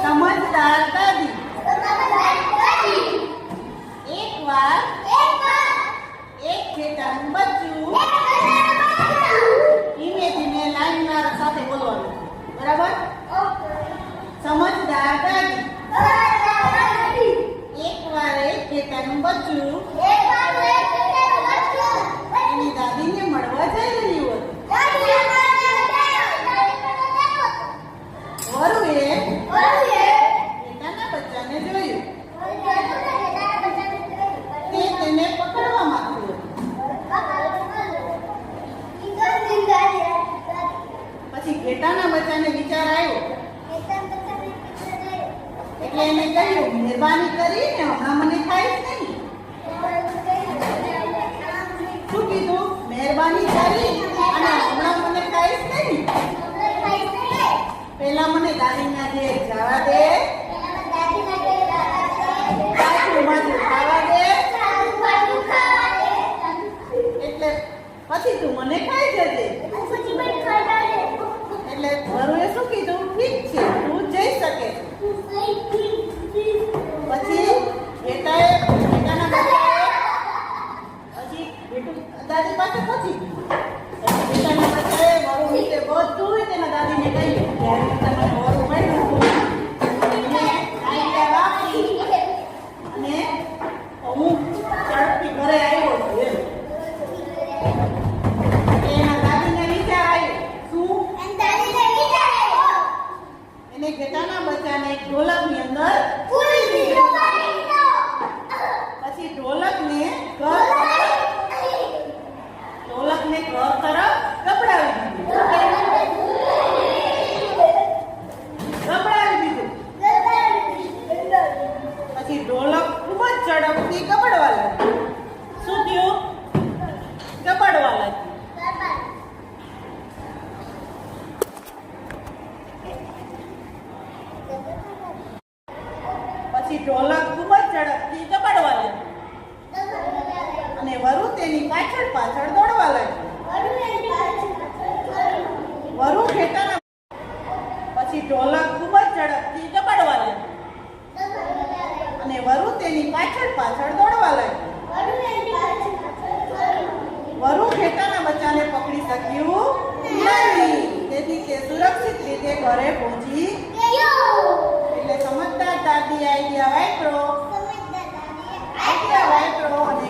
સમજદાર દાદી એકવાર એક ઘેટાનું બચ્ચું ધીમે ધીમે લાઈનના સાથે બોલવાનું બરાબર સમજદાર દાદી એકવાર એક ઘેટાનું બચ્ચું એની દાદીને મળવા જઈ રહ્યું હતું વરુએ ઘેટાના બચ્ચાને જોયું તે તેને પકડવા માંગ્યું પછી ઘેટાના બચ્ચાને વિચાર આવ્યો એટલે એને કહ્યું મહેરબાની કરીને હમણાં મને ખાઈશ નહીં શું કીધું મહેરબાની કરી અને હમણાં મને ખાઈશ નહીં પહેલા મને દાદીના ઘેર જવા દે ખાવા દે એટલે પછી તું મને ખાઈ જજે એટલે વરુએ શું કીધું ઠીક છે તું જઈ શકે પછી ઘેટાના બચ્ચાએ હજી દાદી પાસે પહોંચી ઘેટાના બચ્ચાએ વરુ વિશે બધું તેના દાદીને કહ્યું ત્યારે તમે વરુ મળ્યું અને હું ઝડપથી ઘરે આવ્યો છું એના દાદીને વિચાર આવ્યો શું એને ઘેટાના બચ્ચાને એક ઢોલકની અંદર પૂરી દીધો પછી ઢોલકને ઘર તરફ ગબડાવી દીધું પછી ઢોલક ખૂબ જ ઝડપથી ગબડવા લાગ્યું શું થયું ગબડવા લાગ્યું પછી ઢોલક ખૂબ જ ઝડપથી ગબડવા લાગ્યું અને વરુ તેની પાછળ પાછળ દોડવા લાગ્યું વરુ ઘેટાના પછી ઢોલક ખૂબ જ ઝડપથી ગબડવા લાગ્યું અને વરુ તેની પાછળ પાછળ દોડવા લાગ્યું વરુ ઘેટાના બચ્ચાને પકડી શક્યું નહીં તેથી તે સુરક્ષિત રીતે ઘરે પહોંચી એટલે સમજદાર દાદી આઈડિયા વાપરો અને